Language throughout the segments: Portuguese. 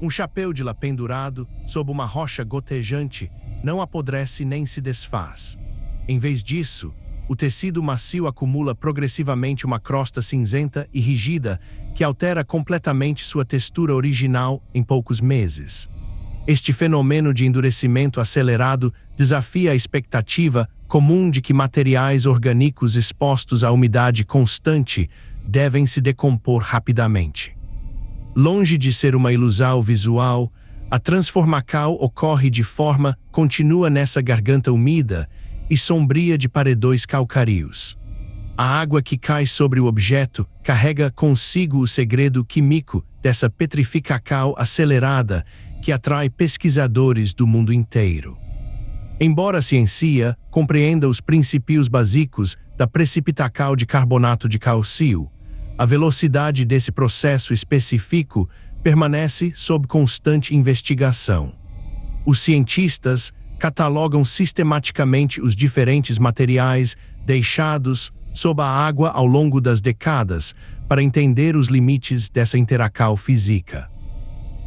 Um chapéu de lã pendurado sob uma rocha gotejante não apodrece nem se desfaz. Em vez disso, o tecido macio acumula progressivamente uma crosta cinzenta e rígida que altera completamente sua textura original em poucos meses. Este fenômeno de endurecimento acelerado desafia a expectativa comum de que materiais orgânicos expostos à umidade constante devem se decompor rapidamente. Longe de ser uma ilusão visual, a transformação ocorre de forma contínua nessa garganta úmida e sombria de paredões calcáreos. A água que cai sobre o objeto carrega consigo o segredo químico dessa petrificação acelerada que atrai pesquisadores do mundo inteiro. Embora a ciência compreenda os princípios básicos da precipitação de carbonato de cálcio, a velocidade desse processo específico permanece sob constante investigação. Os cientistas catalogam sistematicamente os diferentes materiais deixados sob a água ao longo das décadas para entender os limites dessa interação física.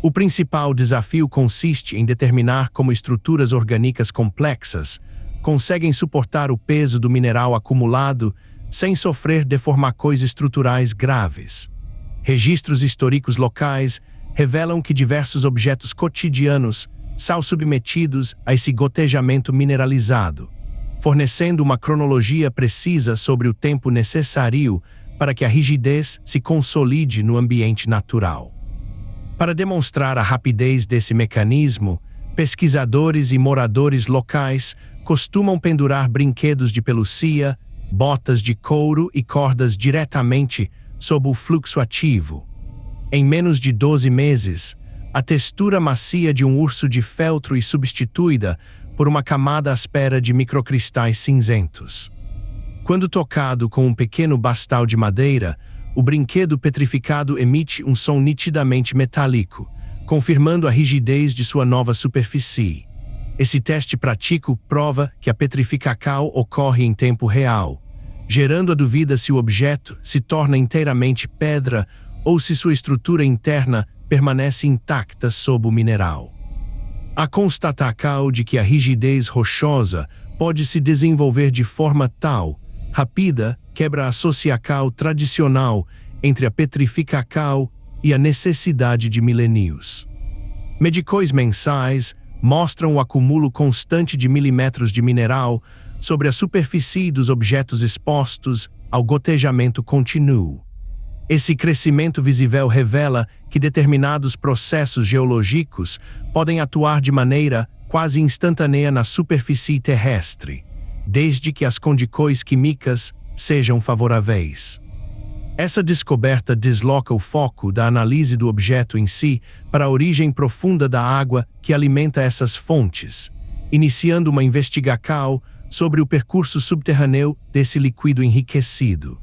O principal desafio consiste em determinar como estruturas orgânicas complexas conseguem suportar o peso do mineral acumulado sem sofrer deformações estruturais graves. Registros históricos locais revelam que diversos objetos cotidianos são submetidos a esse gotejamento mineralizado, fornecendo uma cronologia precisa sobre o tempo necessário para que a rigidez se consolide no ambiente natural. Para demonstrar a rapidez desse mecanismo, pesquisadores e moradores locais costumam pendurar brinquedos de pelúcia, botas de couro e cordas diretamente sob o fluxo ativo. Em menos de 12 meses, a textura macia de um urso de feltro é substituída por uma camada áspera de microcristais cinzentos. Quando tocado com um pequeno bastão de madeira, o brinquedo petrificado emite um som nitidamente metálico, confirmando a rigidez de sua nova superfície. Esse teste prático prova que a petrificação ocorre em tempo real, gerando a dúvida se o objeto se torna inteiramente pedra ou se sua estrutura interna permanece intacta sob o mineral. A constatação de que a rigidez rochosa pode se desenvolver de forma tal, rápida, quebra a associação tradicional entre a petrificação e a necessidade de milênios. Medições mensais mostram o acúmulo constante de milímetros de mineral sobre a superfície dos objetos expostos ao gotejamento contínuo. Esse crescimento visível revela que determinados processos geológicos podem atuar de maneira quase instantânea na superfície terrestre, desde que as condições químicas sejam favoráveis. Essa descoberta desloca o foco da análise do objeto em si para a origem profunda da água que alimenta essas fontes, iniciando uma investigação sobre o percurso subterrâneo desse líquido enriquecido.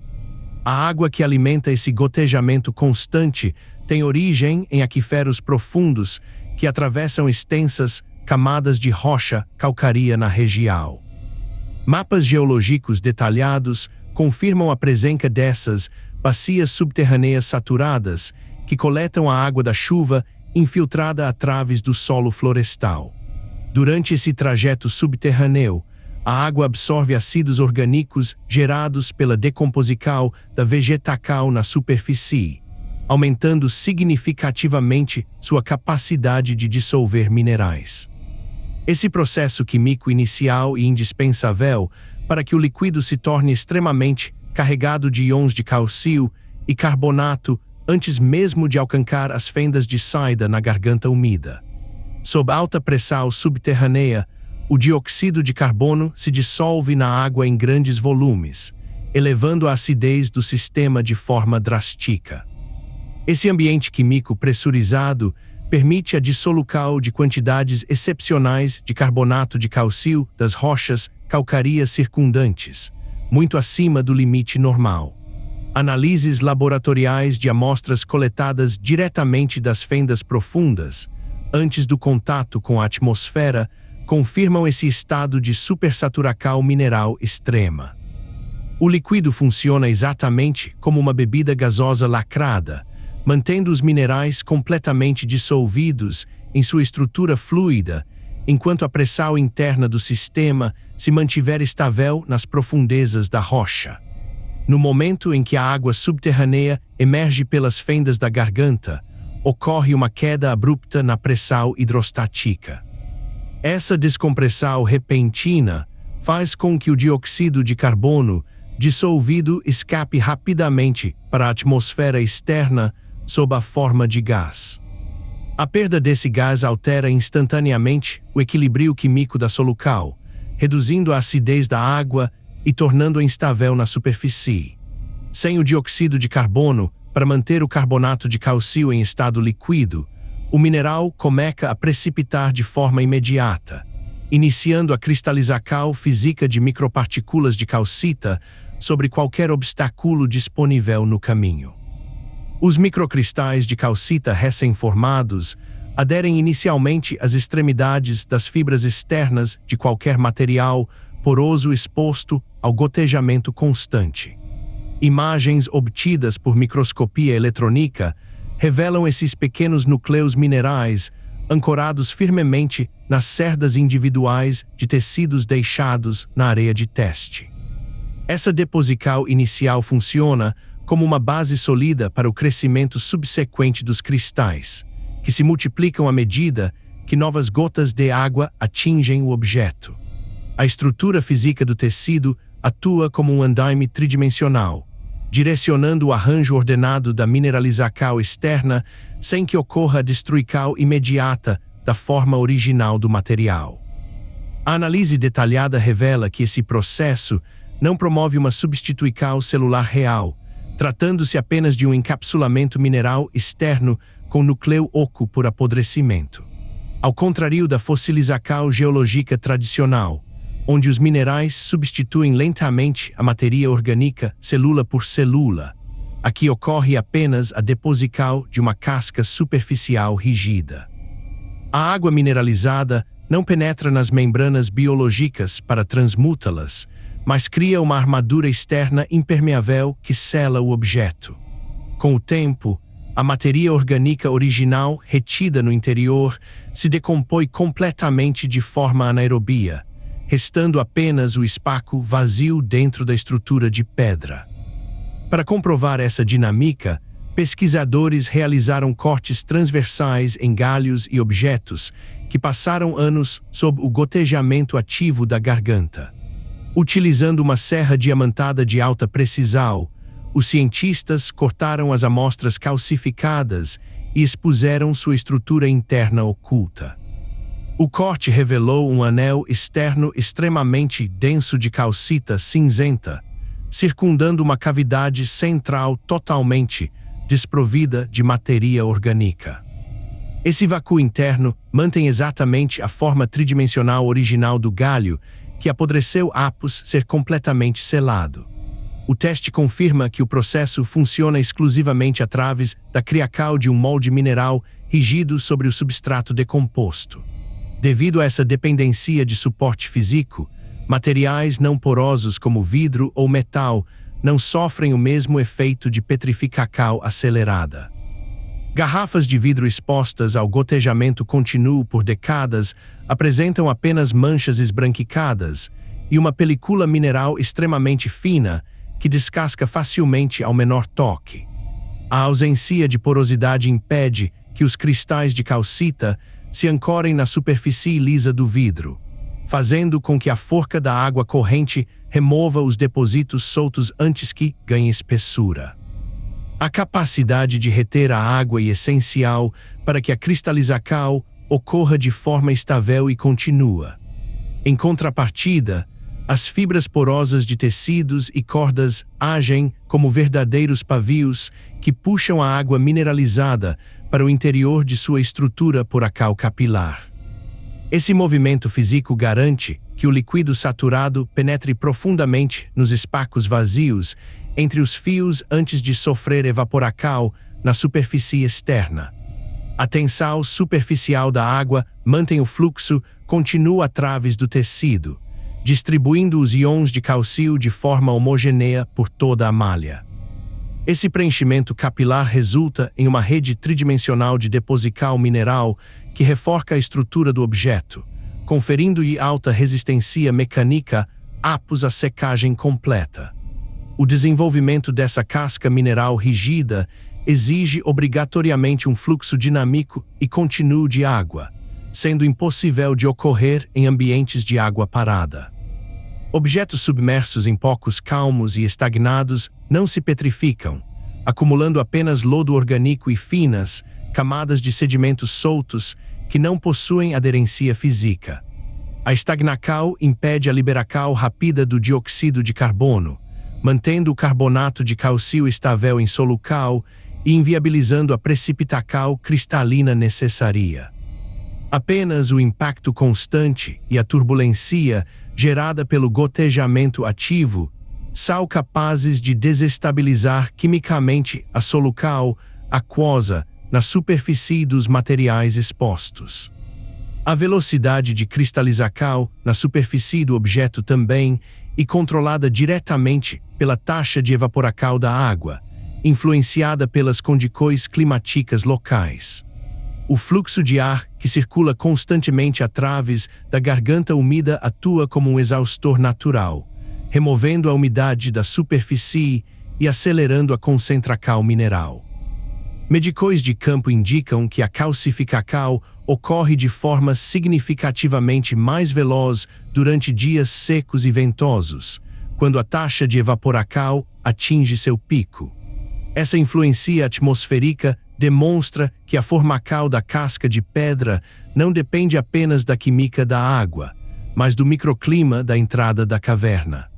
A água que alimenta esse gotejamento constante tem origem em aquíferos profundos que atravessam extensas camadas de rocha calcária na região. Mapas geológicos detalhados confirmam a presença dessas bacias subterrâneas saturadas que coletam a água da chuva infiltrada através do solo florestal. Durante esse trajeto subterrâneo, a água absorve ácidos orgânicos gerados pela decomposição da vegetação na superfície, aumentando significativamente sua capacidade de dissolver minerais. Esse processo químico inicial e indispensável para que o líquido se torne extremamente carregado de íons de cálcio e carbonato antes mesmo de alcançar as fendas de saída na garganta úmida. Sob alta pressão subterrânea, o dióxido de carbono se dissolve na água em grandes volumes, elevando a acidez do sistema de forma drástica. Esse ambiente químico pressurizado permite a dissolução de quantidades excepcionais de carbonato de cálcio das rochas calcárias circundantes, muito acima do limite normal. Análises laboratoriais de amostras coletadas diretamente das fendas profundas, antes do contato com a atmosfera, confirmam esse estado de supersaturação mineral extrema. O líquido funciona exatamente como uma bebida gasosa lacrada, mantendo os minerais completamente dissolvidos em sua estrutura fluida, enquanto a pressão interna do sistema se mantiver estável nas profundezas da rocha. No momento em que a água subterrânea emerge pelas fendas da garganta, ocorre uma queda abrupta na pressão hidrostática. Essa descompressão repentina faz com que o dióxido de carbono dissolvido escape rapidamente para a atmosfera externa sob a forma de gás. A perda desse gás altera instantaneamente o equilíbrio químico da solucal, reduzindo a acidez da água e tornando-a instável na superfície. Sem o dióxido de carbono, para manter o carbonato de cálcio em estado líquido, o mineral começa a precipitar de forma imediata, iniciando a cristalização física de micropartículas de calcita sobre qualquer obstáculo disponível no caminho. Os microcristais de calcita recém-formados aderem inicialmente às extremidades das fibras externas de qualquer material poroso exposto ao gotejamento constante. Imagens obtidas por microscopia eletrônica revelam esses pequenos núcleos minerais ancorados firmemente nas cerdas individuais de tecidos deixados na areia de teste. Essa deposição inicial funciona como uma base sólida para o crescimento subsequente dos cristais, que se multiplicam à medida que novas gotas de água atingem o objeto. A estrutura física do tecido atua como um andaime tridimensional, direcionando o arranjo ordenado da mineralização externa sem que ocorra a destruição imediata da forma original do material. A análise detalhada revela que esse processo não promove uma substituição celular real, tratando-se apenas de um encapsulamento mineral externo com núcleo oco por apodrecimento. Ao contrário da fossilização geológica tradicional, onde os minerais substituem lentamente a matéria orgânica célula por célula, aqui ocorre apenas a deposição de uma casca superficial rígida. A água mineralizada não penetra nas membranas biológicas para transmutá-las, mas cria uma armadura externa impermeável que sela o objeto. Com o tempo, a matéria orgânica original retida no interior se decompõe completamente de forma anaerobia, restando apenas o espaço vazio dentro da estrutura de pedra. Para comprovar essa dinâmica, pesquisadores realizaram cortes transversais em galhos e objetos que passaram anos sob o gotejamento ativo da garganta. Utilizando uma serra diamantada de alta precisão, os cientistas cortaram as amostras calcificadas e expuseram sua estrutura interna oculta. O corte revelou um anel externo extremamente denso de calcita cinzenta, circundando uma cavidade central totalmente desprovida de matéria orgânica. Esse vácuo interno mantém exatamente a forma tridimensional original do galho, que apodreceu após ser completamente selado. O teste confirma que o processo funciona exclusivamente através da criação de um molde mineral rígido sobre o substrato decomposto. Devido a essa dependência de suporte físico, materiais não porosos como vidro ou metal não sofrem o mesmo efeito de petrificação acelerada. Garrafas de vidro expostas ao gotejamento contínuo por décadas apresentam apenas manchas esbranquiçadas e uma película mineral extremamente fina que descasca facilmente ao menor toque. A ausência de porosidade impede que os cristais de calcita se ancorem na superfície lisa do vidro, fazendo com que a forca da água corrente remova os depósitos soltos antes que ganhe espessura. A capacidade de reter a água é essencial para que a cristalização ocorra de forma estável e contínua. Em contrapartida, as fibras porosas de tecidos e cordas agem como verdadeiros pavios que puxam a água mineralizada para o interior de sua estrutura por acal capilar. Esse movimento físico garante que o líquido saturado penetre profundamente nos espaços vazios entre os fios antes de sofrer evaporação na superfície externa. A tensão superficial da água mantém o fluxo contínuo através do tecido, distribuindo os íons de calcio de forma homogênea por toda a malha. Esse preenchimento capilar resulta em uma rede tridimensional de deposical mineral que reforça a estrutura do objeto, conferindo-lhe alta resistência mecânica após a secagem completa. O desenvolvimento dessa casca mineral rígida exige obrigatoriamente um fluxo dinâmico e contínuo de água, sendo impossível de ocorrer em ambientes de água parada. Objetos submersos em pocos calmos e estagnados não se petrificam, acumulando apenas lodo orgânico e finas camadas de sedimentos soltos que não possuem aderência física. A estagnação impede a liberação rápida do dióxido de carbono, mantendo o carbonato de cálcio estável em solucal e inviabilizando a precipitação cristalina necessária. Apenas o impacto constante e a turbulência gerada pelo gotejamento ativo são capazes de desestabilizar quimicamente a solucal aquosa na superfície dos materiais expostos. A velocidade de cristalização na superfície do objeto também é controlada diretamente pela taxa de evaporação da água, influenciada pelas condições climáticas locais. O fluxo de ar que circula constantemente através da garganta úmida atua como um exaustor natural, removendo a umidade da superfície e acelerando a concentração mineral. Medicos de campo indicam que a calcificação ocorre de forma significativamente mais veloz durante dias secos e ventosos, quando a taxa de evaporação atinge seu pico. Essa influência atmosférica demonstra que a formação da casca de pedra não depende apenas da química da água, mas do microclima da entrada da caverna.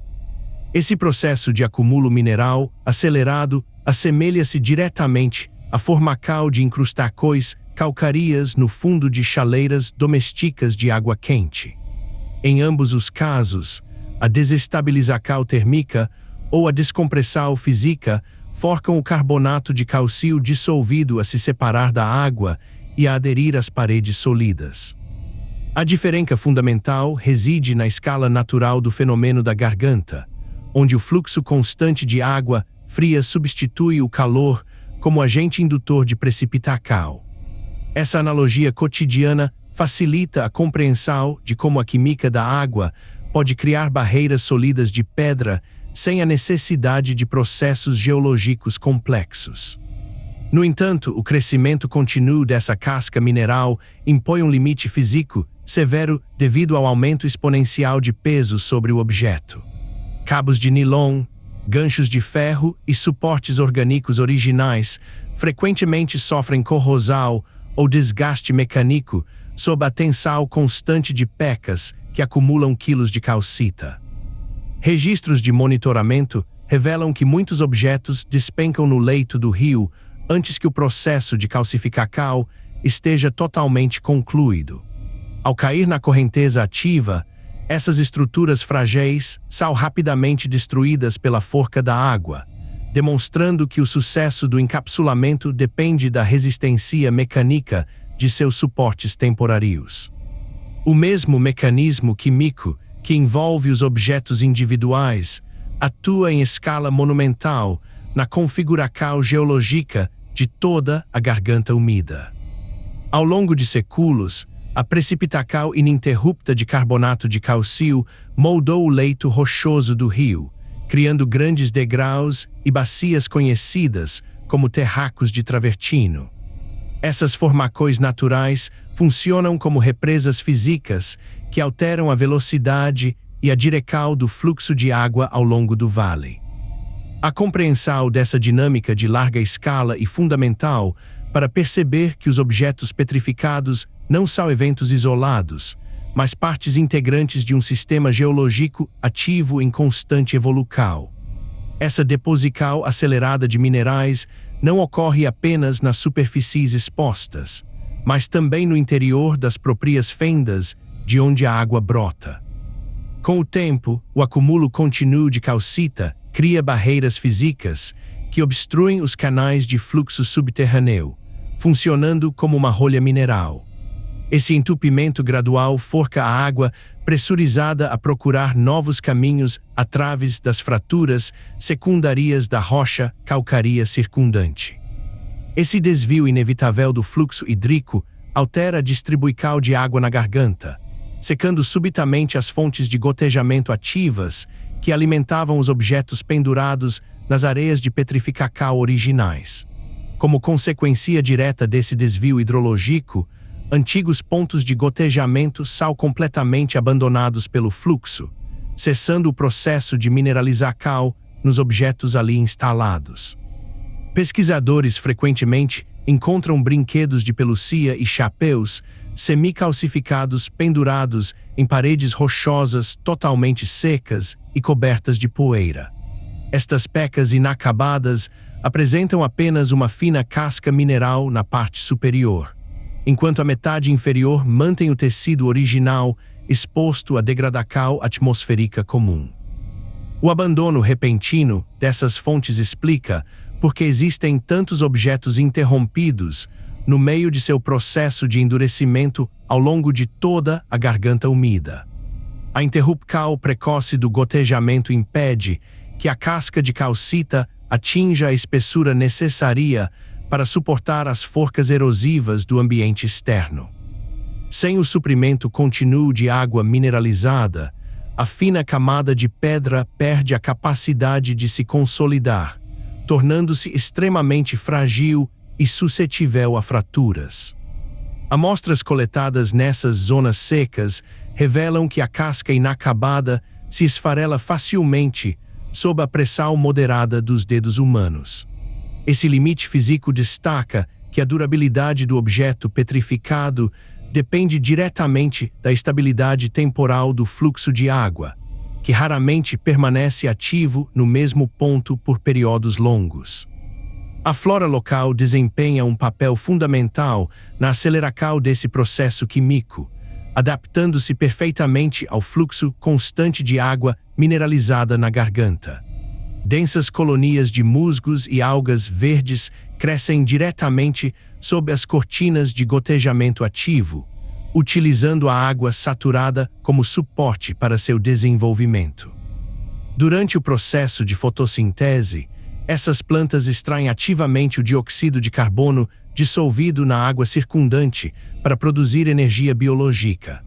Esse processo de acúmulo mineral acelerado assemelha-se diretamente à formação de incrustações calcárias no fundo de chaleiras domésticas de água quente. Em ambos os casos, a desestabilização térmica ou a descompressão física forçam o carbonato de cálcio dissolvido a se separar da água e a aderir às paredes sólidas. A diferença fundamental reside na escala natural do fenômeno da garganta, onde o fluxo constante de água fria substitui o calor como agente indutor de precipitação. Essa analogia cotidiana facilita a compreensão de como a química da água pode criar barreiras sólidas de pedra sem a necessidade de processos geológicos complexos. No entanto, o crescimento contínuo dessa casca mineral impõe um limite físico severo devido ao aumento exponencial de peso sobre o objeto. Cabos de nylon, ganchos de ferro e suportes orgânicos originais frequentemente sofrem corrosão ou desgaste mecânico sob a tensão constante de pecas que acumulam quilos de calcita. Registros de monitoramento revelam que muitos objetos despencam no leito do rio antes que o processo de calcificação esteja totalmente concluído. Ao cair na correnteza ativa, essas estruturas frágeis são rapidamente destruídas pela força da água, demonstrando que o sucesso do encapsulamento depende da resistência mecânica de seus suportes temporários. O mesmo mecanismo químico que envolve os objetos individuais atua em escala monumental na configuração geológica de toda a garganta úmida. Ao longo de séculos, a precipitação ininterrupta de carbonato de cálcio moldou o leito rochoso do rio, criando grandes degraus e bacias conhecidas como terracos de travertino. Essas formações naturais funcionam como represas físicas que alteram a velocidade e a direção do fluxo de água ao longo do vale. A compreensão dessa dinâmica de larga escala é fundamental para perceber que os objetos petrificados não são eventos isolados, mas partes integrantes de um sistema geológico ativo em constante evolução. Essa deposição acelerada de minerais não ocorre apenas nas superfícies expostas, mas também no interior das próprias fendas de onde a água brota. Com o tempo, o acúmulo contínuo de calcita cria barreiras físicas que obstruem os canais de fluxo subterrâneo, funcionando como uma rolha mineral. Esse entupimento gradual forca a água pressurizada a procurar novos caminhos a través das fraturas secundárias da rocha calcária circundante. Esse desvio inevitável do fluxo hídrico altera a distribuição de água na garganta, secando subitamente as fontes de gotejamento ativas que alimentavam os objetos pendurados nas areias de petrificação originais. Como consequência direta desse desvio hidrológico, antigos pontos de gotejamento são completamente abandonados pelo fluxo, cessando o processo de mineralização nos objetos ali instalados. Pesquisadores frequentemente encontram brinquedos de pelúcia e chapéus semicalcificados pendurados em paredes rochosas totalmente secas e cobertas de poeira. Estas pecas inacabadas apresentam apenas uma fina casca mineral na parte superior, enquanto a metade inferior mantém o tecido original exposto à degradação atmosférica comum. O abandono repentino dessas fontes explica por que existem tantos objetos interrompidos no meio de seu processo de endurecimento ao longo de toda a garganta úmida. A interrupção precoce do gotejamento impede que a casca de calcita atinja a espessura necessária para suportar as forcas erosivas do ambiente externo. Sem o suprimento contínuo de água mineralizada, a fina camada de pedra perde a capacidade de se consolidar, tornando-se extremamente frágil e suscetível a fraturas. Amostras coletadas nessas zonas secas revelam que a casca inacabada se esfarela facilmente sob a pressão moderada dos dedos humanos. Esse limite físico destaca que a durabilidade do objeto petrificado depende diretamente da estabilidade temporal do fluxo de água, que raramente permanece ativo no mesmo ponto por períodos longos. A flora local desempenha um papel fundamental na aceleração desse processo químico, adaptando-se perfeitamente ao fluxo constante de água mineralizada na garganta. Densas colônias de musgos e algas verdes crescem diretamente sob as cortinas de gotejamento ativo, utilizando a água saturada como suporte para seu desenvolvimento. Durante o processo de fotossíntese, essas plantas extraem ativamente o dióxido de carbono dissolvido na água circundante para produzir energia biológica.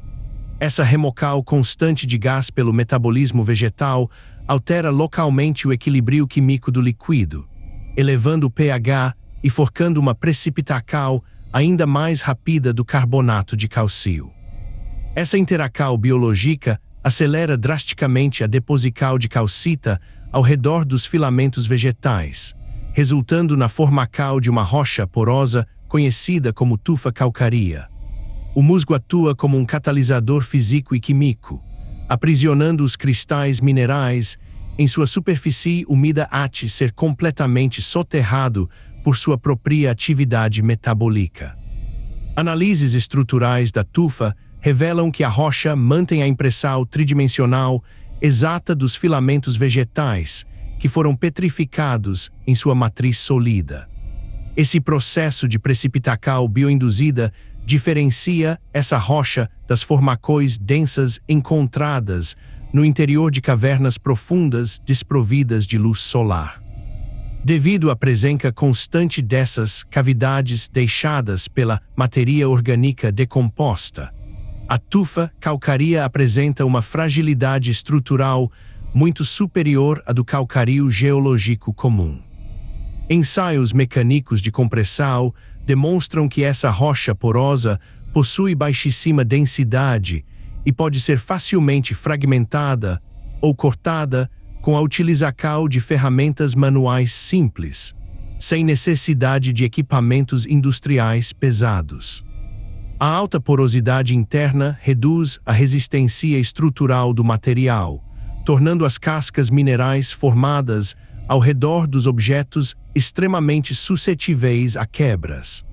Essa remoção constante de gás pelo metabolismo vegetal altera localmente o equilíbrio químico do líquido, elevando o pH e forcando uma precipitação ainda mais rápida do carbonato de cálcio. Essa interação biológica acelera drasticamente a deposição de calcita ao redor dos filamentos vegetais, resultando na formação de uma rocha porosa conhecida como tufa calcária. O musgo atua como um catalisador físico e químico, aprisionando os cristais minerais em sua superfície úmida até ser completamente soterrado por sua própria atividade metabólica. Análises estruturais da tufa revelam que a rocha mantém a impressão tridimensional exata dos filamentos vegetais que foram petrificados em sua matriz sólida. Esse processo de precipitação bioinduzida diferencia essa rocha das formações densas encontradas no interior de cavernas profundas desprovidas de luz solar. Devido à presença constante dessas cavidades deixadas pela matéria orgânica decomposta, a tufa calcária apresenta uma fragilidade estrutural muito superior à do calcário geológico comum. Ensaios mecânicos de compressão demonstram que essa rocha porosa possui baixíssima densidade e pode ser facilmente fragmentada ou cortada com a utilização de ferramentas manuais simples, sem necessidade de equipamentos industriais pesados. A alta porosidade interna reduz a resistência estrutural do material, tornando as cascas minerais formadas ao redor dos objetos extremamente suscetíveis a quebras.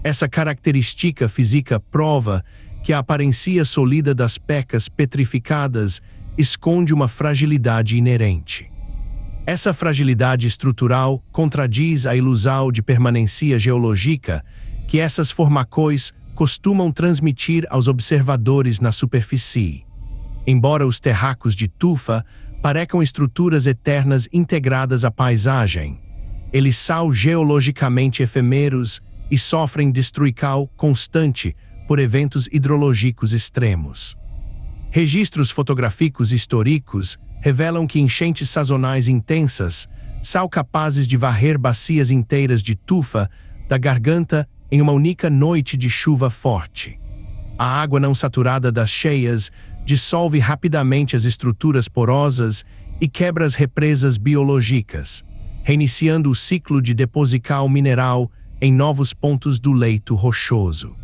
Essa característica física prova que a aparência sólida das pecas petrificadas esconde uma fragilidade inerente. Essa fragilidade estrutural contradiz a ilusão de permanência geológica que essas formações costumam transmitir aos observadores na superfície. Embora os terracos de tufa pareçam estruturas eternas integradas à paisagem, eles são geologicamente efêmeros e sofrem destruição constante por eventos hidrológicos extremos. Registros fotográficos históricos revelam que enchentes sazonais intensas são capazes de varrer bacias inteiras de tufa da garganta em uma única noite de chuva forte. A água não saturada das cheias dissolve rapidamente as estruturas porosas e quebra as represas biológicas, reiniciando o ciclo de deposição mineral em novos pontos do leito rochoso.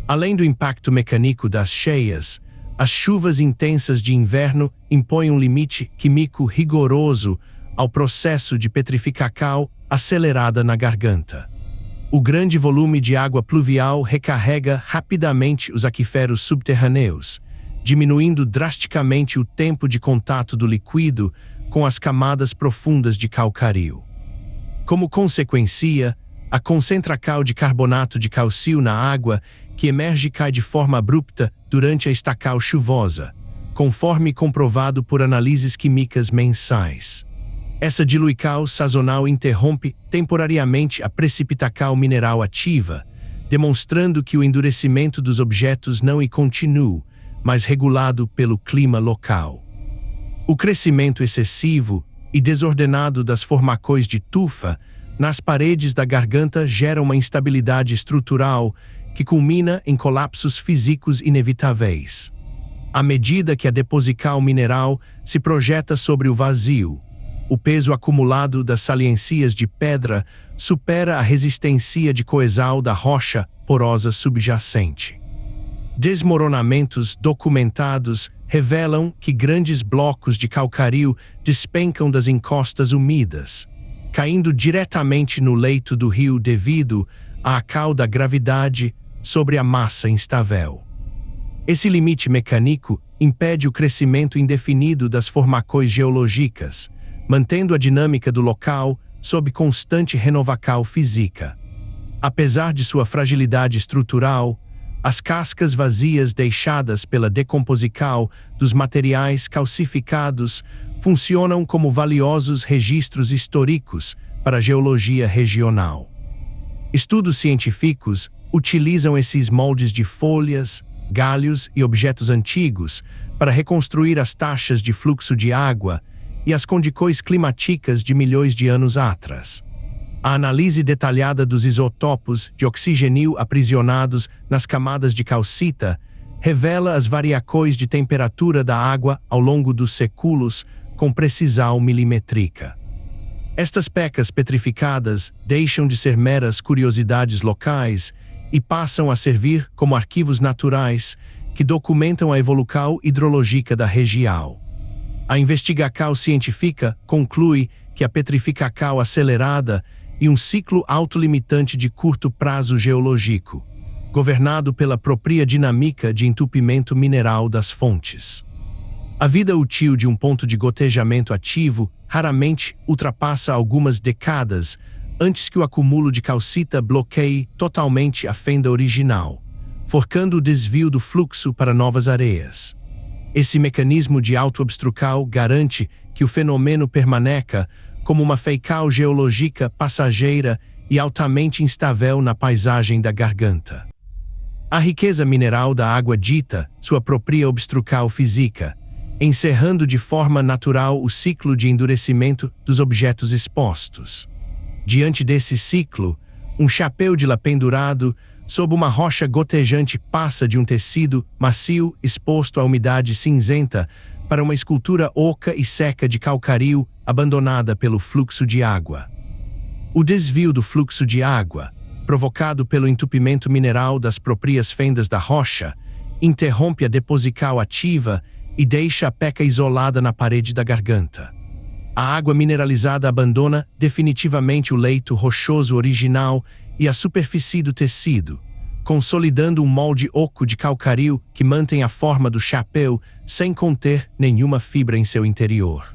Além do impacto mecânico das cheias, as chuvas intensas de inverno impõem um limite químico rigoroso ao processo de petrificação acelerada na garganta. O grande volume de água pluvial recarrega rapidamente os aquíferos subterrâneos, diminuindo drasticamente o tempo de contato do líquido com as camadas profundas de calcário. Como consequência, a concentração de carbonato de cálcio na água que emerge cai de forma abrupta durante a estação chuvosa, conforme comprovado por análises químicas mensais. Essa diluição sazonal interrompe temporariamente a precipitação mineral ativa, demonstrando que o endurecimento dos objetos não é contínuo, mas regulado pelo clima local. O crescimento excessivo e desordenado das formações de tufa nas paredes da garganta gera uma instabilidade estrutural que culmina em colapsos físicos inevitáveis. À medida que a deposição mineral se projeta sobre o vazio, o peso acumulado das saliências de pedra supera a resistência de coesão da rocha porosa subjacente. Desmoronamentos documentados revelam que grandes blocos de calcário despencam das encostas úmidas, caindo diretamente no leito do rio devido à ação da gravidade sobre a massa instável. Esse limite mecânico impede o crescimento indefinido das formações geológicas, mantendo a dinâmica do local sob constante renovação física. Apesar de sua fragilidade estrutural, as cascas vazias deixadas pela decomposição dos materiais calcificados funcionam como valiosos registros históricos para a geologia regional. Estudos científicos utilizam esses moldes de folhas, galhos e objetos antigos para reconstruir as taxas de fluxo de água e as condições climáticas de milhões de anos atrás. A análise detalhada dos isótopos de oxigênio aprisionados nas camadas de calcita revela as variações de temperatura da água ao longo dos séculos com precisão milimétrica. Estas pecas petrificadas deixam de ser meras curiosidades locais e passam a servir como arquivos naturais que documentam a evolução hidrológica da região. A investigação científica conclui que a petrificação acelerada e um ciclo autolimitante de curto prazo geológico, governado pela própria dinâmica de entupimento mineral das fontes. A vida útil de um ponto de gotejamento ativo raramente ultrapassa algumas décadas antes que o acúmulo de calcita bloqueie totalmente a fenda original, forçando o desvio do fluxo para novas areias. Esse mecanismo de autoobstrução garante que o fenômeno permaneça como uma feição geológica passageira e altamente instável na paisagem da garganta. A riqueza mineral da água dita sua própria obstrução física, encerrando de forma natural o ciclo de endurecimento dos objetos expostos. Diante desse ciclo, um chapéu de lá pendurado sob uma rocha gotejante passa de um tecido macio exposto à umidade cinzenta para uma escultura oca e seca de calcário abandonada pelo fluxo de água. O desvio do fluxo de água, provocado pelo entupimento mineral das próprias fendas da rocha, interrompe a deposição ativa e deixa a peca isolada na parede da garganta. A água mineralizada abandona definitivamente o leito rochoso original e a superfície do tecido, consolidando um molde oco de calcário que mantém a forma do chapéu sem conter nenhuma fibra em seu interior.